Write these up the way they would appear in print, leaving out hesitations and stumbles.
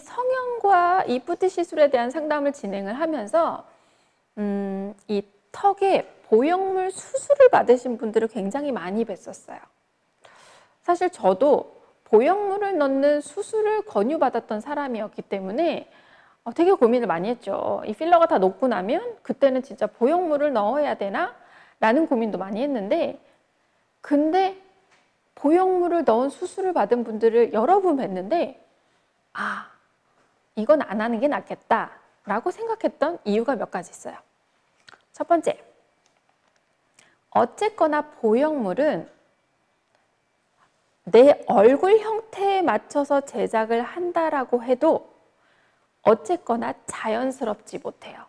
성형과 이 푸트 시술에 대한 상담을 진행을 하면서 이 턱에 보형물 수술을 받으신 분들을 굉장히 많이 뵀었어요. 사실 저도 보형물을 넣는 수술을 권유받았던 사람이었기 때문에 되게 고민을 많이 했죠. 이 필러가 다 녹고 나면 그때는 진짜 보형물을 넣어야 되나? 라는 고민도 많이 했는데, 근데 보형물을 넣은 수술을 받은 분들을 여러 분 뵀는데 이건 안 하는 게 낫겠다 라고 생각했던 이유가 몇 가지 있어요. 첫 번째, 어쨌거나 보형물은 내 얼굴 형태에 맞춰서 제작을 한다라고 해도 어쨌거나 자연스럽지 못해요.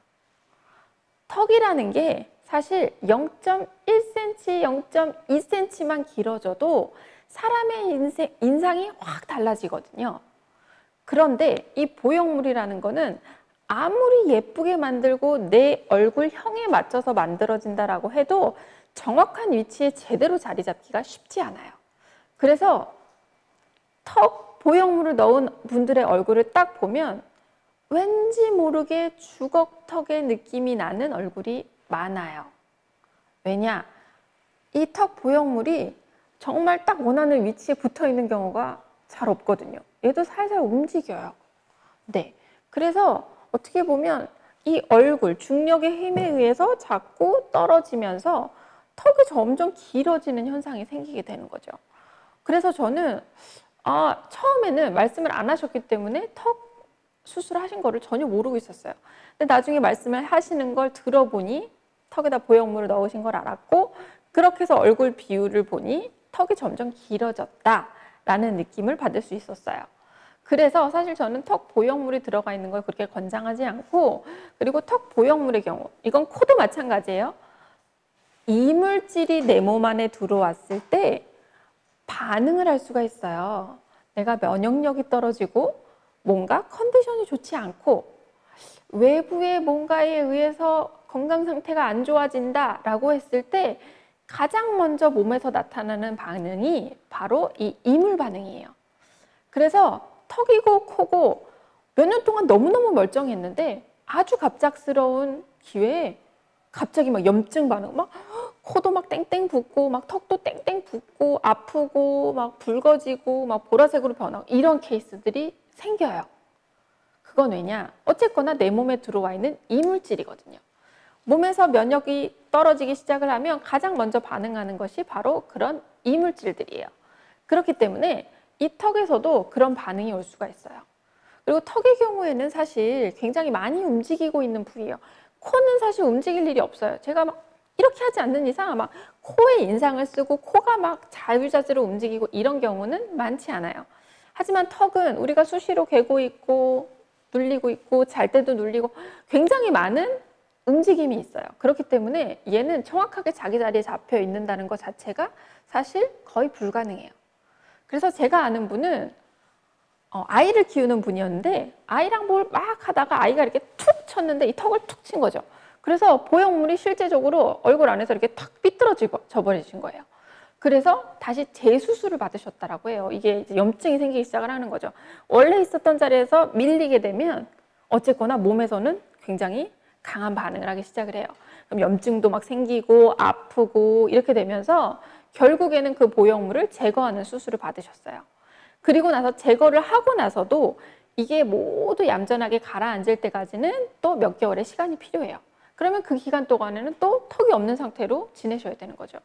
턱이라는 게 사실 0.1cm, 0.2cm만 길어져도 사람의 인상이 확 달라지거든요. 그런데 이 보형물이라는 거는 아무리 예쁘게 만들고 내 얼굴형에 맞춰서 만들어진다라고 해도 정확한 위치에 제대로 자리 잡기가 쉽지 않아요. 그래서 턱 보형물을 넣은 분들의 얼굴을 딱 보면 왠지 모르게 주걱턱의 느낌이 나는 얼굴이 많아요. 왜냐? 이 턱 보형물이 정말 딱 원하는 위치에 붙어 있는 경우가 잘 없거든요. 얘도 살살 움직여요. 네. 그래서 어떻게 보면 이 얼굴, 중력의 힘에 의해서 자꾸 떨어지면서 턱이 점점 길어지는 현상이 생기게 되는 거죠. 그래서 저는 처음에는 말씀을 안 하셨기 때문에 턱 수술하신 거를 전혀 모르고 있었어요. 근데 나중에 말씀을 하시는 걸 들어보니 턱에다 보형물을 넣으신 걸 알았고, 그렇게 해서 얼굴 비율을 보니 턱이 점점 길어졌다라는 느낌을 받을 수 있었어요. 그래서 사실 저는 턱 보형물이 들어가 있는 걸 그렇게 권장하지 않고, 그리고 턱 보형물의 경우, 이건 코도 마찬가지예요. 이물질이 내 몸 안에 들어왔을 때 반응을 할 수가 있어요. 내가 면역력이 떨어지고 뭔가 컨디션이 좋지 않고 외부의 뭔가에 의해서 건강 상태가 안 좋아진다라고 했을 때 가장 먼저 몸에서 나타나는 반응이 바로 이 이물 반응이에요. 그래서 턱이고 코고 몇 년 동안 너무너무 멀쩡했는데 아주 갑작스러운 기회에 갑자기 막 염증 반응, 막 코도 막 땡땡 붓고 막 턱도 땡땡 붓고 아프고 막 붉어지고 막 보라색으로 변하고 이런 케이스들이 생겨요. 그건 왜냐? 어쨌거나 내 몸에 들어와 있는 이물질이거든요. 몸에서 면역이 떨어지기 시작을 하면 가장 먼저 반응하는 것이 바로 그런 이물질들이에요. 그렇기 때문에 이 턱에서도 그런 반응이 올 수가 있어요. 그리고 턱의 경우에는 사실 굉장히 많이 움직이고 있는 부위예요. 코는 사실 움직일 일이 없어요. 제가 막 이렇게 하지 않는 이상 막 코에 인상을 쓰고 코가 막 자유자재로 움직이고 이런 경우는 많지 않아요. 하지만 턱은 우리가 수시로 개고 있고 눌리고 있고 잘 때도 눌리고 굉장히 많은 움직임이 있어요. 그렇기 때문에 얘는 정확하게 자기 자리에 잡혀 있는다는 것 자체가 사실 거의 불가능해요. 그래서 제가 아는 분은 아이를 키우는 분이었는데 아이랑 뭘 막 하다가 아이가 이렇게 툭 쳤는데 이 턱을 툭 친 거죠. 그래서 보형물이 실제적으로 얼굴 안에서 이렇게 탁 삐뚤어져 버리신 거예요. 그래서 다시 재수술을 받으셨다라고 해요. 이게 이제 염증이 생기기 시작을 하는 거죠. 원래 있었던 자리에서 밀리게 되면 어쨌거나 몸에서는 굉장히 강한 반응을 하기 시작을 해요. 그럼 염증도 막 생기고 아프고 이렇게 되면서 결국에는 그 보형물을 제거하는 수술을 받으셨어요. 그리고 나서 제거를 하고 나서도 이게 모두 얌전하게 가라앉을 때까지는 또 몇 개월의 시간이 필요해요. 그러면 그 기간 동안에는 또 턱이 없는 상태로 지내셔야 되는 거죠.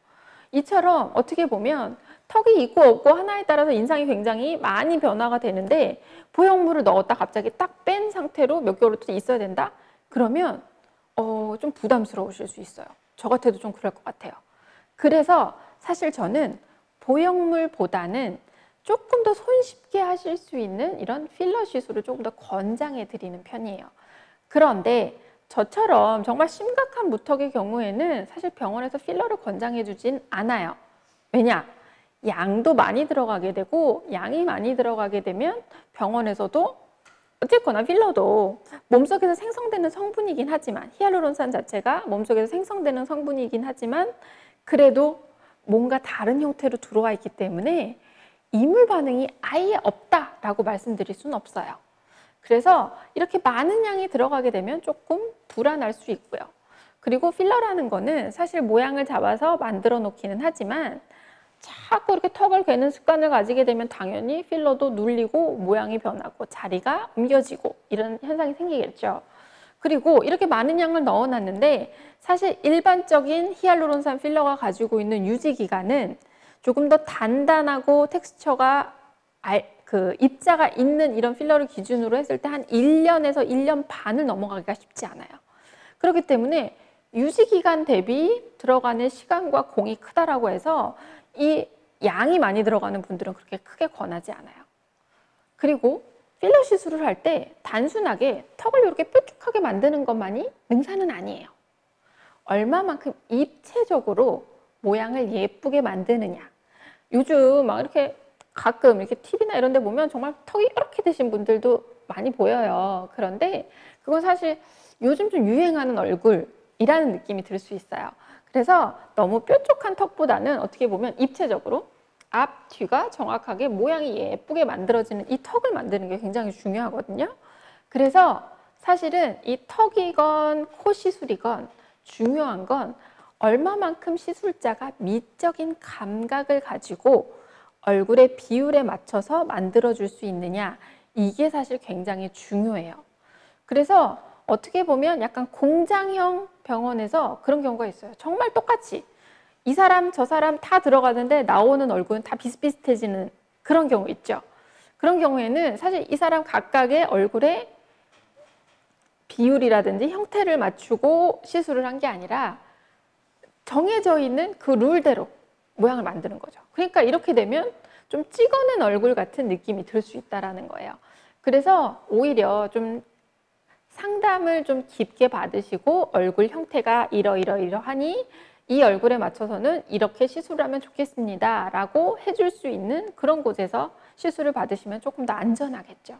이처럼 어떻게 보면 턱이 있고 없고 하나에 따라서 인상이 굉장히 많이 변화가 되는데 보형물을 넣었다 갑자기 딱 뺀 상태로 몇 개월 또 있어야 된다? 그러면 좀 부담스러우실 수 있어요. 저 같아도 좀 그럴 것 같아요. 그래서 사실 저는 보형물보다는 조금 더 손쉽게 하실 수 있는 이런 필러 시술을 조금 더 권장해 드리는 편이에요. 그런데 저처럼 정말 심각한 무턱의 경우에는 사실 병원에서 필러를 권장해 주진 않아요. 왜냐? 양도 많이 들어가게 되고 양이 많이 들어가게 되면 병원에서도 어쨌거나 필러도 몸속에서 생성되는 성분이긴 하지만 히알루론산 자체가 몸속에서 생성되는 성분이긴 하지만 그래도 뭔가 다른 형태로 들어와 있기 때문에 이물 반응이 아예 없다라고 말씀드릴 수는 없어요. 그래서 이렇게 많은 양이 들어가게 되면 조금 불안할 수 있고요. 그리고 필러라는 거는 사실 모양을 잡아서 만들어 놓기는 하지만 자꾸 이렇게 턱을 괴는 습관을 가지게 되면 당연히 필러도 눌리고 모양이 변하고 자리가 옮겨지고 이런 현상이 생기겠죠. 그리고 이렇게 많은 양을 넣어놨는데 사실 일반적인 히알루론산 필러가 가지고 있는 유지 기간은 조금 더 단단하고 텍스처가 입자가 있는 이런 필러를 기준으로 했을 때 한 1년에서 1년 반을 넘어가기가 쉽지 않아요. 그렇기 때문에 유지 기간 대비 들어가는 시간과 공이 크다라고 해서 이 양이 많이 들어가는 분들은 그렇게 크게 권하지 않아요. 그리고 필러 시술을 할 때 단순하게 턱을 이렇게 뾰족하게 만드는 것만이 능사는 아니에요. 얼마만큼 입체적으로 모양을 예쁘게 만드느냐. 요즘 막 이렇게 가끔 이렇게 TV나 이런 데 보면 정말 턱이 이렇게 되신 분들도 많이 보여요. 그런데 그건 사실 요즘 좀 유행하는 얼굴이라는 느낌이 들 수 있어요. 그래서 너무 뾰족한 턱보다는 어떻게 보면 입체적으로 앞, 뒤가 정확하게 모양이 예쁘게 만들어지는 이 턱을 만드는 게 굉장히 중요하거든요. 그래서 사실은 이 턱이건 코 시술이건 중요한 건 얼마만큼 시술자가 미적인 감각을 가지고 얼굴의 비율에 맞춰서 만들어줄 수 있느냐, 이게 사실 굉장히 중요해요. 그래서 어떻게 보면 약간 공장형 병원에서 그런 경우가 있어요. 정말 똑같이 이 사람 저 사람 다 들어가는데 나오는 얼굴은 다 비슷비슷해지는 그런 경우 있죠. 그런 경우에는 사실 이 사람 각각의 얼굴의 비율이라든지 형태를 맞추고 시술을 한 게 아니라 정해져 있는 그 룰대로 모양을 만드는 거죠. 그러니까 이렇게 되면 좀 찍어낸 얼굴 같은 느낌이 들 수 있다는 거예요. 그래서 오히려 좀 상담을 좀 깊게 받으시고 얼굴 형태가 이러이러하니 이 얼굴에 맞춰서는 이렇게 시술을 하면 좋겠습니다 라고 해줄 수 있는 그런 곳에서 시술을 받으시면 조금 더 안전하겠죠.